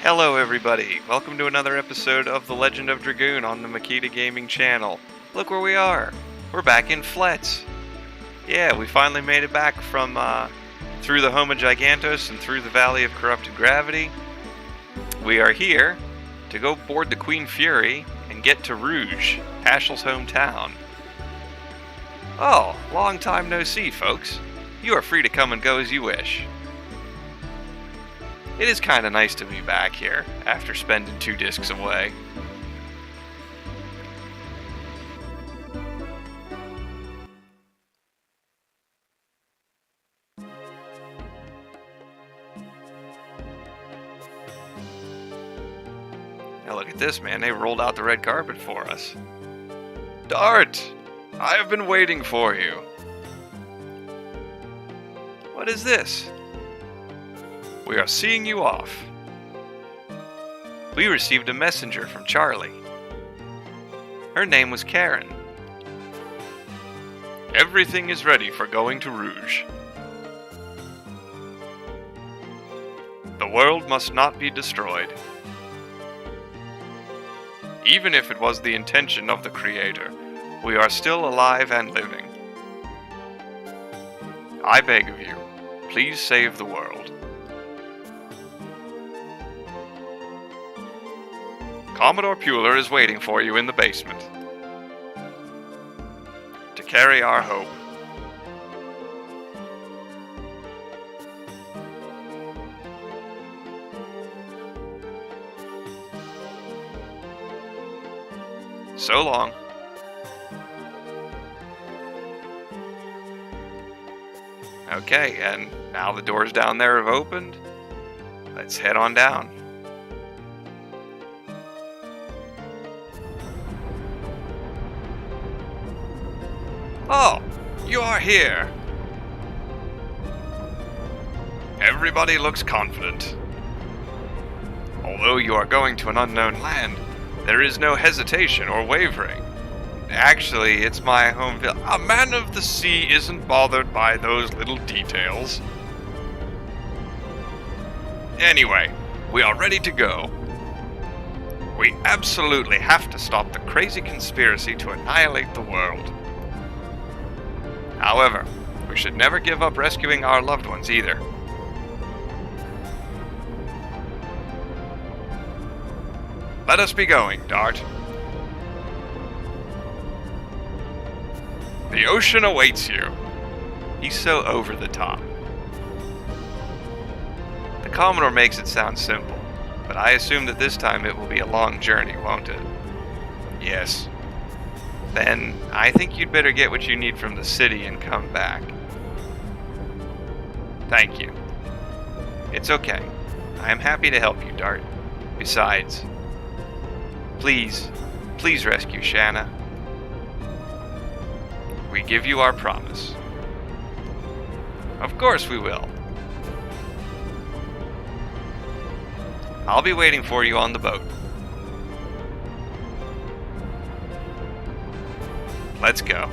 Hello everybody, welcome to another episode of The Legend of Dragoon on the Mykita Gaming channel. Look where we are, we're back in Fletz. Yeah, we finally made it back from through the home of Gigantos and through the Valley of Corrupted Gravity. We are here to go board the Queen Fury and get to Rouge, Haschel's hometown. Oh, long time no see folks. You are free to come and go as you wish. It is kind of nice to be back here, after spending 2 discs away. Now look at this, man, they rolled out the red carpet for us. Dart! I have been waiting for you. What is this? We are seeing you off. We received a messenger from Charlie. Her name was Karen. Everything is ready for going to Rouge. The world must not be destroyed. Even if it was the intention of the Creator, we are still alive and living. I beg of you, please save the world. Commodore Puller is waiting for you in the basement to carry our hope. So long. Okay, and now the doors down there have opened. Let's head on down. Oh, you are here. Everybody looks confident. Although you are going to an unknown land, there is no hesitation or wavering. Actually, it's my home village. A man of the sea isn't bothered by those little details. Anyway, we are ready to go. We absolutely have to stop the crazy conspiracy to annihilate the world. However, we should never give up rescuing our loved ones either. Let us be going, Dart. The ocean awaits you. He's so over the top. The Commodore makes it sound simple, but I assume that this time it will be a long journey, won't it? Yes. Then I think you'd better get what you need from the city and come back. Thank you. It's okay. I am happy to help you, Dart. Besides, please rescue Shanna. We give you our promise. Of course we will. I'll be waiting for you on the boat. Let's go.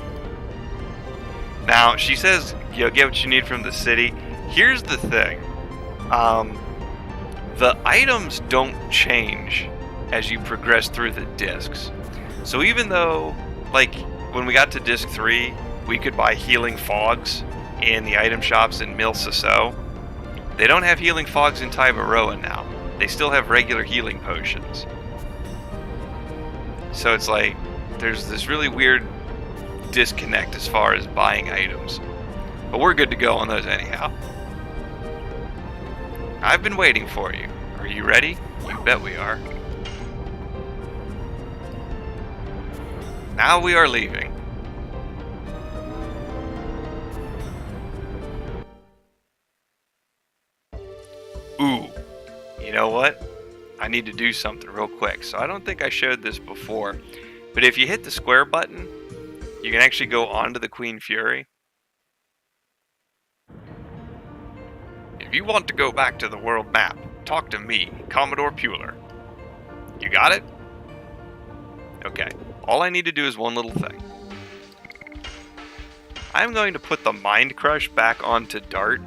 Now, she says, you'll get what you need from the city. Here's the thing. The items don't change as you progress through the discs. So even though, like, when we got to disc 3, we could buy healing fogs in the item shops in Mil Sasso, they don't have healing fogs in Taibaroa now. They still have regular healing potions. So it's like, there's this really weird disconnect as far as buying items. But we're good to go on those anyhow. I've been waiting for you. Are you ready? You bet we are. Now we are leaving. Ooh, you know what? I need to do something real quick. So I don't think I showed this before, but if you hit the square button, you can actually go onto the Queen Fury. If you want to go back to the world map, talk to me, Commodore Puller. You got it? Okay. All I need to do is one little thing. I'm going to put the Mind Crush back onto Dart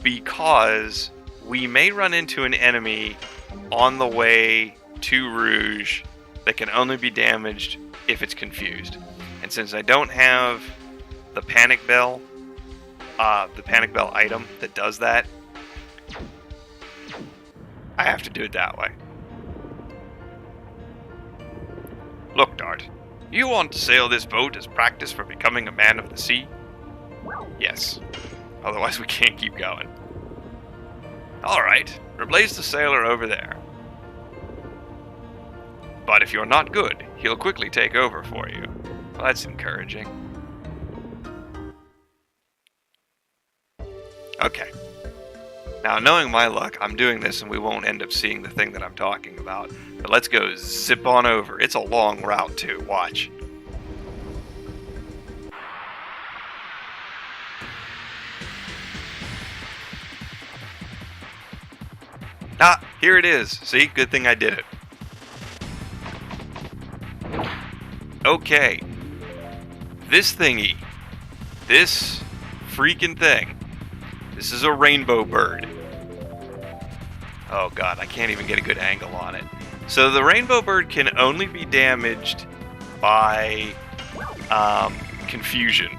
because we may run into an enemy on the way to Rouge that can only be damaged if it's confused. And since I don't have the panic bell item that does that, I have to do it that way. Look, Dart, you want to sail this boat as practice for becoming a man of the sea? Yes. Otherwise we can't keep going. Alright, replace the sailor over there. But if you're not good, he'll quickly take over for you. Well, that's encouraging. Okay. Now, knowing my luck, I'm doing this and we won't end up seeing the thing that I'm talking about. But let's go zip on over. It's a long route, too. Watch. Ah, here it is. See? Good thing I did it. Okay. This thingy. This freaking thing. This is a rainbow bird. Oh god, I can't even get a good angle on it. So the rainbow bird can only be damaged by confusion.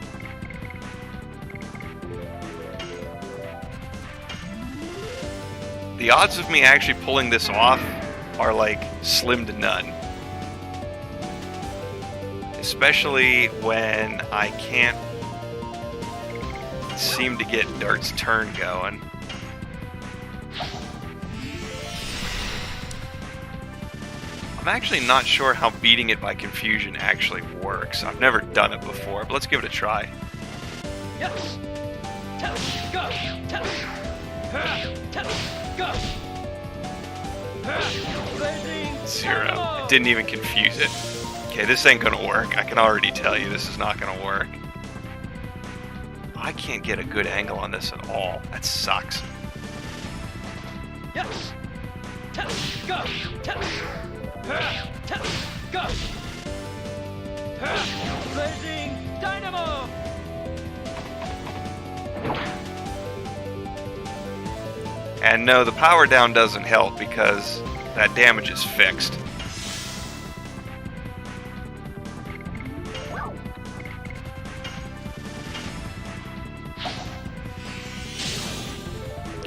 The odds of me actually pulling this off are like slim to none. Especially when I can't seem to get Dart's turn going. I'm actually not sure how beating it by confusion actually works. I've never done it before, but let's give it a try. Yes. Go. Go. 0. It didn't even confuse it. Okay, this ain't gonna work. I can already tell you this is not gonna work. I can't get a good angle on this at all. That sucks. Yes. Go. Go. Blazing dynamo. And no, the power down doesn't help because that damage is fixed.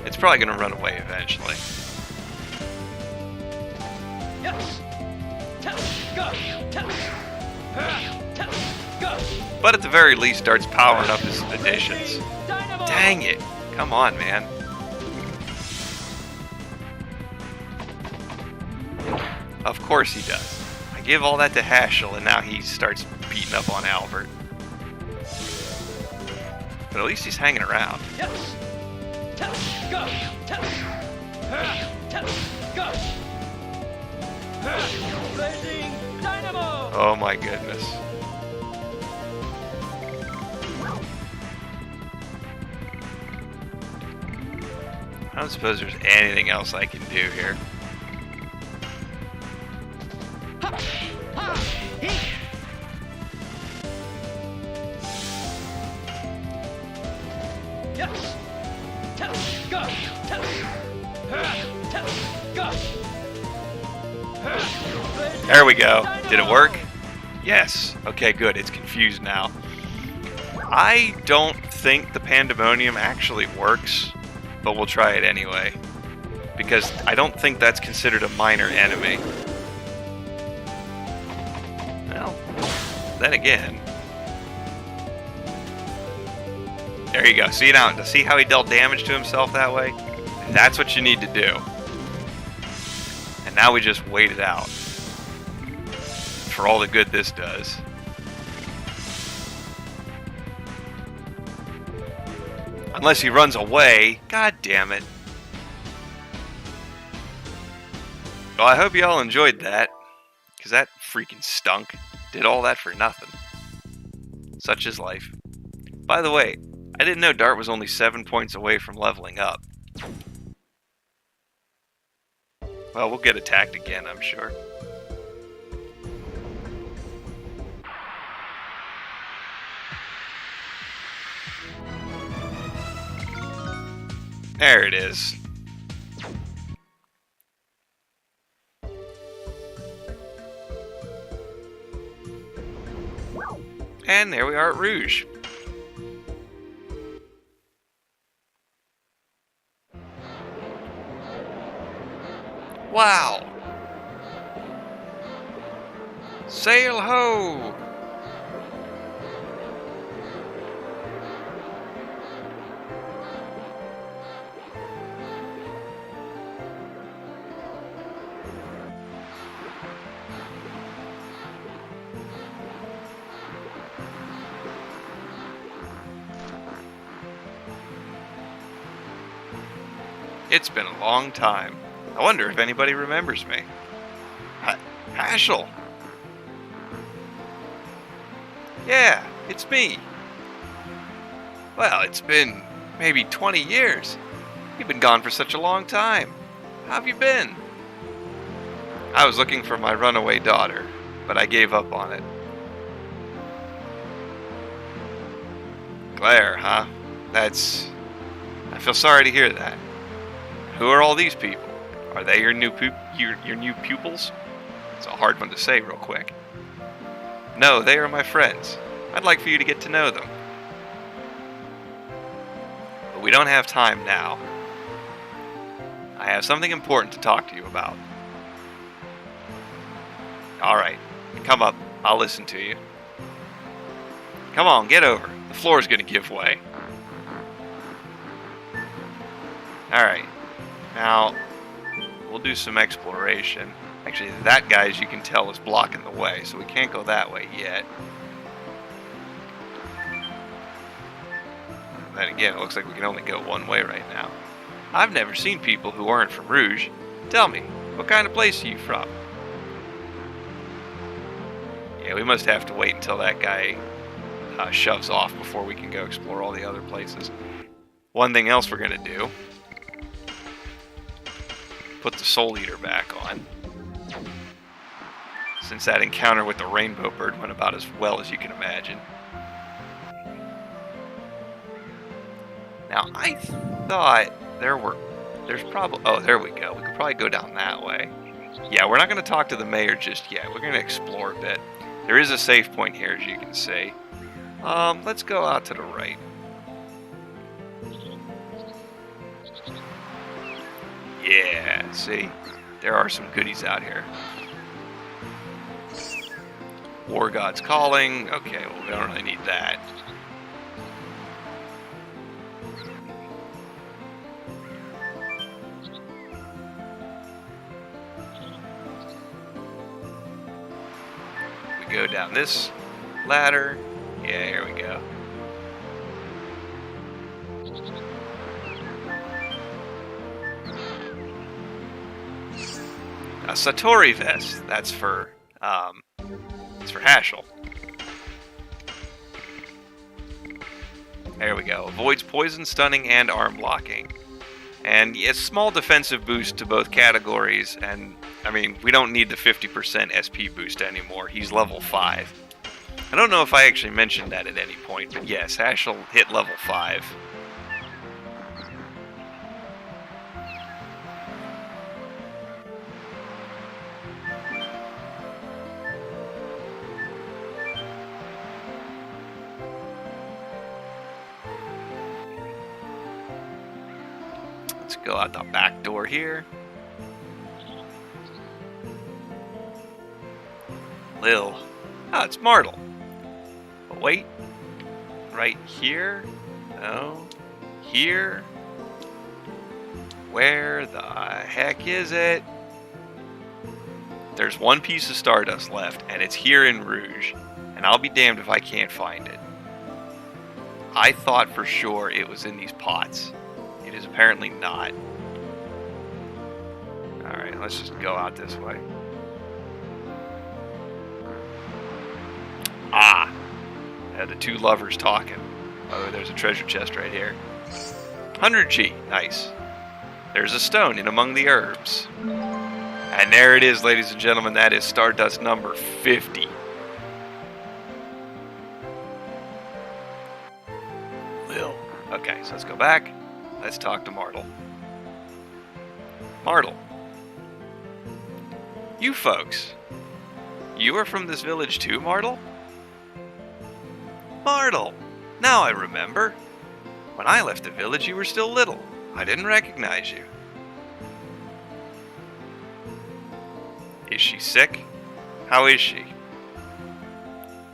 It's probably going to run away eventually. Yes. Go. Go. But at the very least, Dart's powering up his additions. Dang it. Come on, man. Of course he does. I give all that to Haschel, and now he starts beating up on Albert. But at least he's hanging around. Yes. Go. Go. Blazing dynamo. Oh my goodness. I don't suppose there's anything else I can do here. Yes. Go. Go. There we go. Did it work? Yes. Okay, good. It's confused now. I don't think the Pandemonium actually works, but we'll try it anyway. Because I don't think that's considered a minor enemy. Well, then again. There you go. See now? See how he dealt damage to himself that way? That's what you need to do. And now we just wait it out. For all the good this does. Unless he runs away. God damn it. Well, I hope you all enjoyed that. Because that freaking stunk. Did all that for nothing. Such is life. By the way, I didn't know Dart was only 7 points away from leveling up. Well, we'll get attacked again, I'm sure. There it is. And there we are at Rouge. Wow! Sail ho! It's been a long time. I wonder if anybody remembers me. Haschel! Yeah, it's me. Well, it's been maybe 20 years. You've been gone for such a long time. How have you been? I was looking for my runaway daughter, but I gave up on it. Claire, huh? I feel sorry to hear that. Who are all these people? Are they your new pupils? It's a hard one to say real quick. No, they are my friends. I'd like for you to get to know them. But we don't have time now. I have something important to talk to you about. Alright, come up. I'll listen to you. Come on, get over. The floor's gonna give way. Alright. Now, we'll do some exploration. Actually, that guy, as you can tell, is blocking the way, so we can't go that way yet. Then again, it looks like we can only go one way right now. I've never seen people who aren't from Rouge. Tell me, what kind of place are you from? Yeah, we must have to wait until that guy shoves off before we can go explore all the other places. One thing else we're going to do, put the Soul Eater back on. Since that encounter with the Rainbow Bird went about as well as you can imagine. Now, I thought there's probably, oh, there we go. We could probably go down that way. Yeah, we're not going to talk to the mayor just yet. We're going to explore a bit. There is a save point here, as you can see. Let's go out to the right. Yeah, see? There are some goodies out here. War God's Calling. Okay, well, we don't really need that. We go down this ladder. Yeah, here we go. A Satori vest. That's for Haschel. There we go. Avoids poison, stunning, and arm blocking. And a small defensive boost to both categories. And I mean, we don't need the 50% SP boost anymore. He's level 5. I don't know if I actually mentioned that at any point, but yes, Haschel hit level 5. Let's go out the back door here. Lil. Oh, it's Martel. But wait. Right here? No. Here? Where the heck is it? There's one piece of Stardust left, and it's here in Rouge. And I'll be damned if I can't find it. I thought for sure it was in these pots. It is apparently not. Alright, let's just go out this way. Ah! The two lovers talking. Oh, there's a treasure chest right here. 100G. Nice. There's a stone in among the herbs. And there it is, ladies and gentlemen. That is Stardust number 50. Lil. Okay, so let's go back. Let's talk to Martel. Martel. You folks. You are from this village too, Martel? Martel! Now I remember. When I left the village, you were still little. I didn't recognize you. Is she sick? How is she?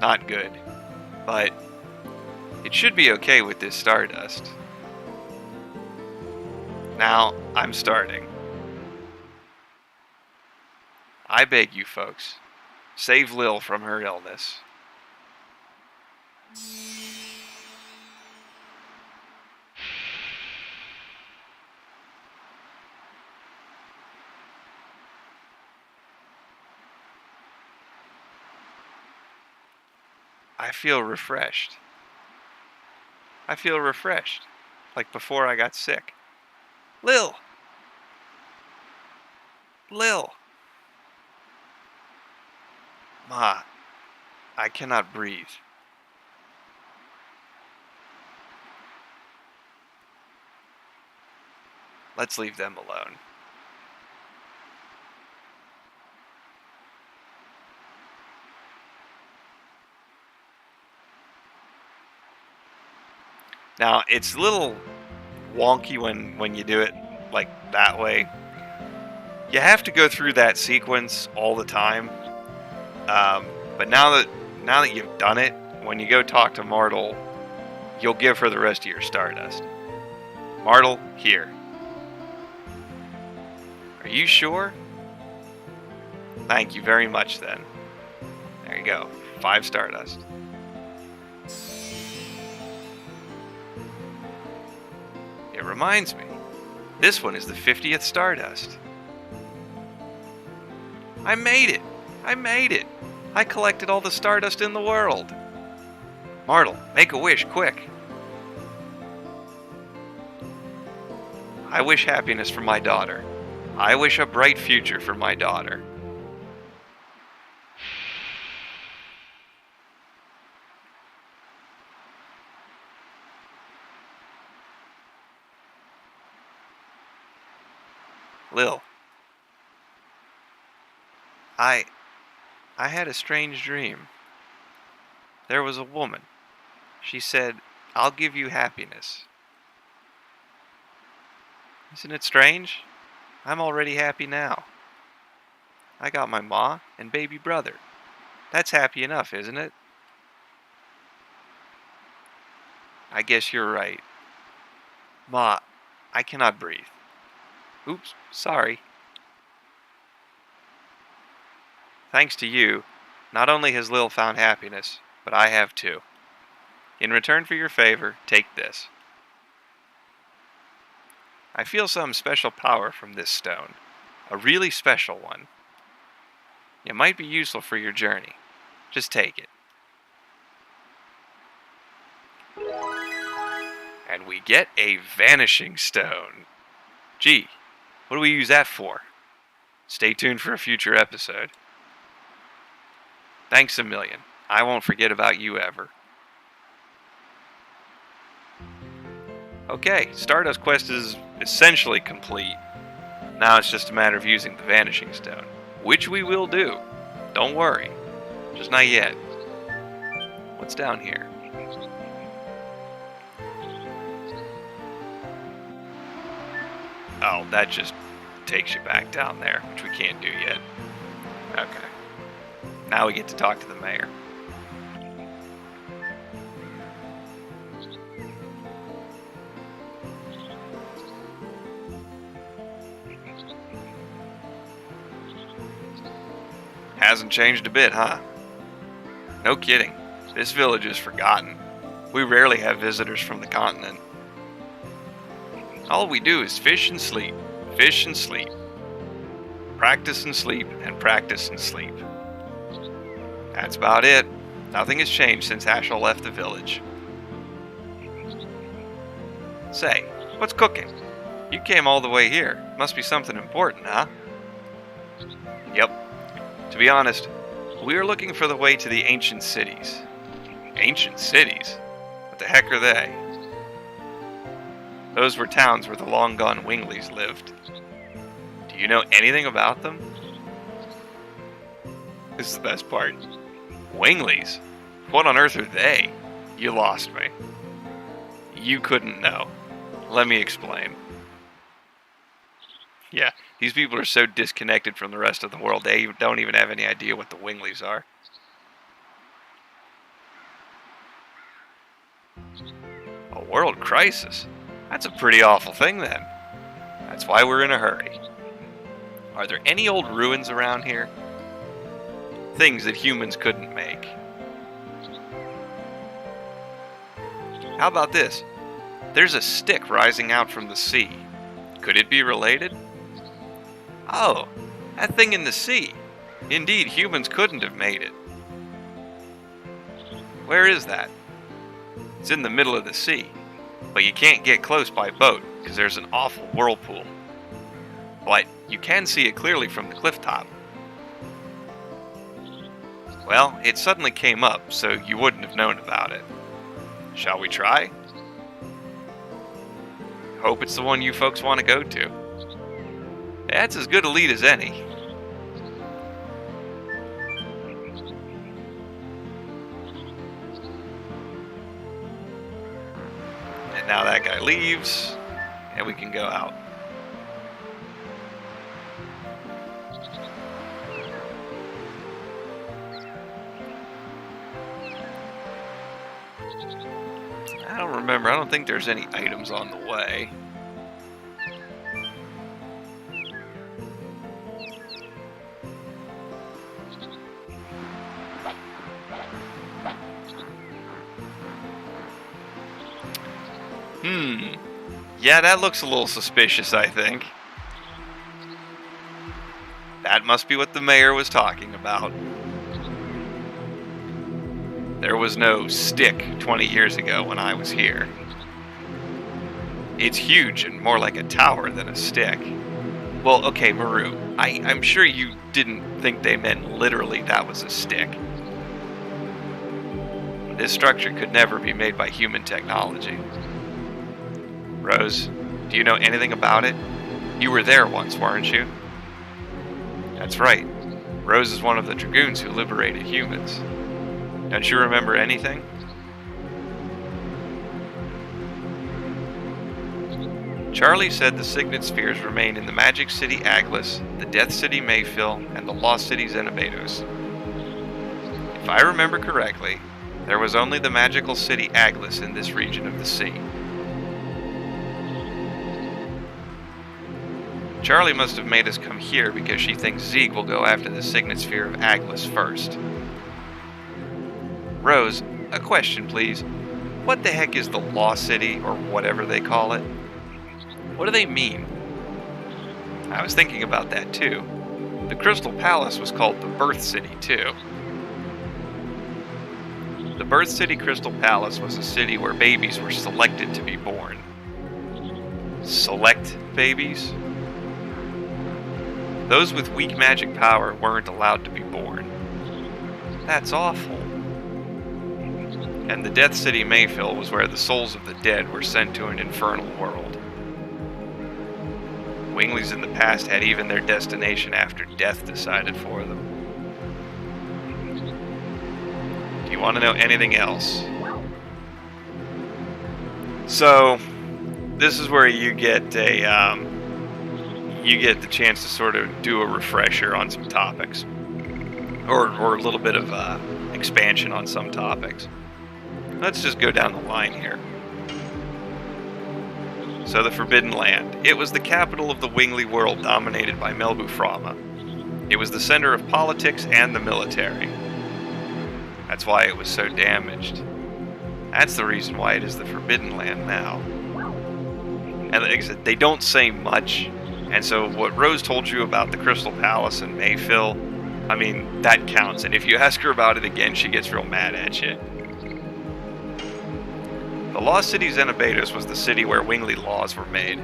Not good. But it should be okay with this stardust. Now, I'm starting. I beg you folks, save Lil from her illness. I feel refreshed. I feel refreshed, like before I got sick. Lil! Lil! Ma, I cannot breathe. Let's leave them alone. Now, it's a little wonky when you do it like that way. You have to go through that sequence all the time. But now that you've done it, when you go talk to Martel, you'll give her the rest of your stardust. Martel, here. Are you sure? Thank you very much then. There you go. 5 stardust. It reminds me, this one is the 50th stardust. I made it! I made it! I collected all the stardust in the world. Martel, make a wish, quick. I wish happiness for my daughter. I wish a bright future for my daughter. Lil, I had a strange dream. There was a woman. She said, "I'll give you happiness." Isn't it strange? I'm already happy now. I got my ma and baby brother. That's happy enough, isn't it? I guess you're right. Ma, I cannot breathe. Oops, sorry. Thanks to you, not only has Lil found happiness, but I have too. In return for your favor, take this. I feel some special power from this stone. A really special one. It might be useful for your journey. Just take it. And we get a vanishing stone. Gee, what do we use that for? Stay tuned for a future episode. Thanks a million. I won't forget about you ever. Okay, Stardust Quest is essentially complete. Now it's just a matter of using the Vanishing Stone, which we will do. Don't worry. Just not yet. What's down here? Oh, that just takes you back down there, which we can't do yet. Okay. Now we get to talk to the mayor. Hasn't changed a bit, huh? No kidding. This village is forgotten. We rarely have visitors from the continent. All we do is fish and sleep, fish and sleep. Practice and sleep, and practice and sleep. That's about it. Nothing has changed since Haschel left the village. Say, what's cooking? You came all the way here. Must be something important, huh? Yep. To be honest, we are looking for the way to the ancient cities. Ancient cities? What the heck are they? Those were towns where the long-gone Wingleys lived. Do you know anything about them? This is the best part. Wingleys? What on earth are they? You lost me. You couldn't know. Let me explain. Yeah, these people are so disconnected from the rest of the world, they don't even have any idea what the Winglies are. A world crisis? That's a pretty awful thing then. That's why we're in a hurry. Are there any old ruins around here? Things that humans couldn't make. How about this? There's a stick rising out from the sea. Could it be related? Oh, that thing in the sea. Indeed, humans couldn't have made it. Where is that? It's in the middle of the sea, but you can't get close by boat because there's an awful whirlpool. But you can see it clearly from the cliff top. Well, it suddenly came up, so you wouldn't have known about it. Shall we try? Hope it's the one you folks want to go to. That's as good a lead as any. And now that guy leaves, and we can go out. I don't remember. I don't think there's any items on the way. Yeah, that looks a little suspicious, I think. That must be what the mayor was talking about. There was no stick 20 years ago when I was here. It's huge and more like a tower than a stick. Well, okay, Maru, I'm sure you didn't think they meant literally that was a stick. This structure could never be made by human technology. Rose, do you know anything about it? You were there once, weren't you? That's right. Rose is one of the Dragoons who liberated humans. Don't you remember anything? Charlie said the Signet Spheres remain in the Magic City Aglis, the Death City Mayfill, and the Lost City Xenobados. If I remember correctly, there was only the magical city Aglis in this region of the sea. Charlie must have made us come here because she thinks Zieg will go after the Signet Sphere of Aglis first. Rose, a question please. What the heck is the Lost City, or whatever they call it? What do they mean? I was thinking about that too. The Crystal Palace was called the Birth City too. The Birth City Crystal Palace was a city where babies were selected to be born. Select babies? Those with weak magic power weren't allowed to be born. That's awful. And the Death City Mayfill was where the souls of the dead were sent to an infernal world. Winglies in the past had even their destination after death decided for them. Do you want to know anything else? So, this is where you get the chance to sort of do a refresher on some topics, or a little bit of expansion on some topics. Let's just go down the line here. So the Forbidden Land. It was the capital of the Wingly world dominated by Melbu Frama. It was the center of politics and the military. That's why it was so damaged. That's the reason why it is the Forbidden Land now. And like I said, they don't say much. And so what Rose told you about the Crystal Palace and Mayfill, I mean, that counts. And if you ask her about it again, she gets real mad at you. The Lost City Xenobados was the city where Wingly laws were made.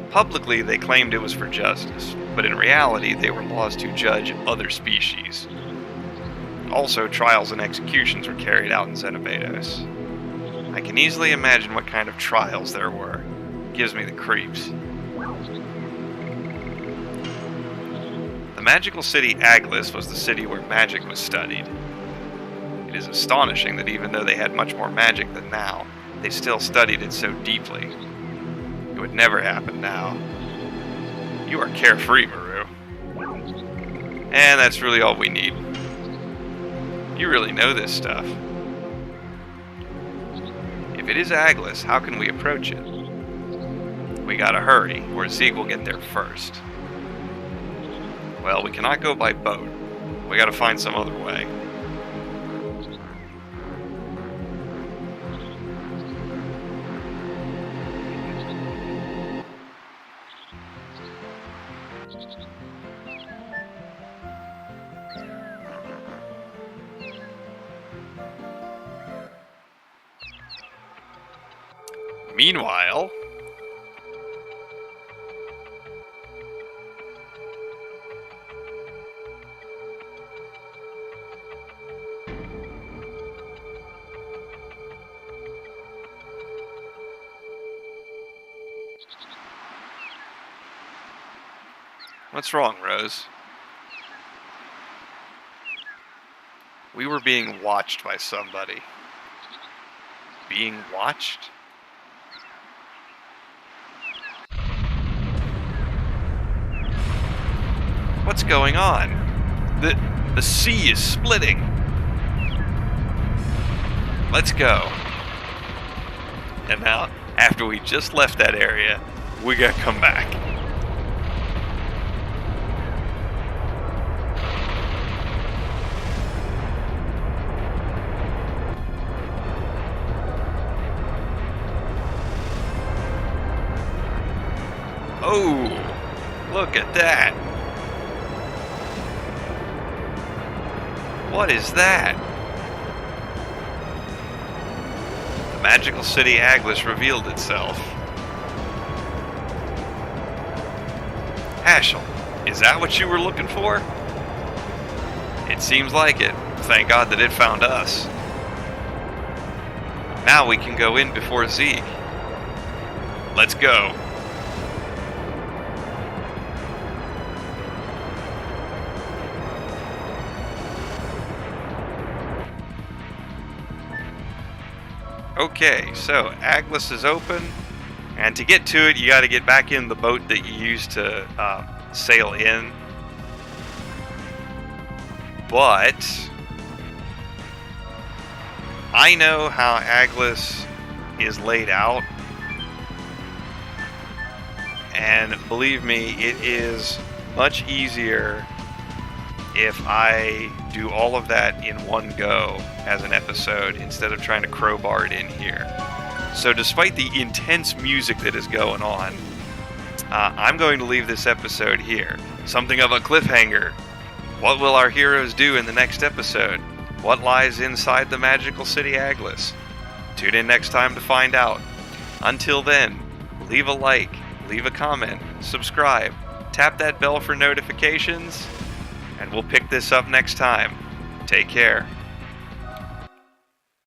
Publicly, they claimed it was for justice, but in reality, they were laws to judge other species. Also, trials and executions were carried out in Xenobados. I can easily imagine what kind of trials there were. Gives me the creeps. The magical city Aglis was the city where magic was studied. It It is astonishing that even though they had much more magic than now, they still studied it so deeply. It would never happen now. You are carefree, Maru. And that's really all we need. You really know this stuff. If it is Aglis, how can we approach it? We gotta hurry, or Zeke will get there first. Well, we cannot go by boat. We gotta find some other way. Meanwhile, what's wrong, Rose? We were being watched by somebody. Being watched? What's going on? The sea is splitting. Let's go. And now, after we just left that area, we gotta come back. Oh, look at that. What is that? The magical city Aglis revealed itself. Haschel, is that what you were looking for? It seems like it. Thank God that it found us. Now we can go in before Zeke. Let's go. Okay, so Aglis is open, and to get to it, you got to get back in the boat that you used to sail in. But I know how Aglis is laid out, and believe me, it is much easier if I do all of that in one go as an episode instead of trying to crowbar it in here. So despite the intense music that is going on, I'm going to leave this episode here. Something of a cliffhanger. What will our heroes do in the next episode? What lies inside the magical city Aglis? Tune in next time to find out. Until then, leave a like, leave a comment, subscribe, tap that bell for notifications, and we'll pick this up next time. Take care.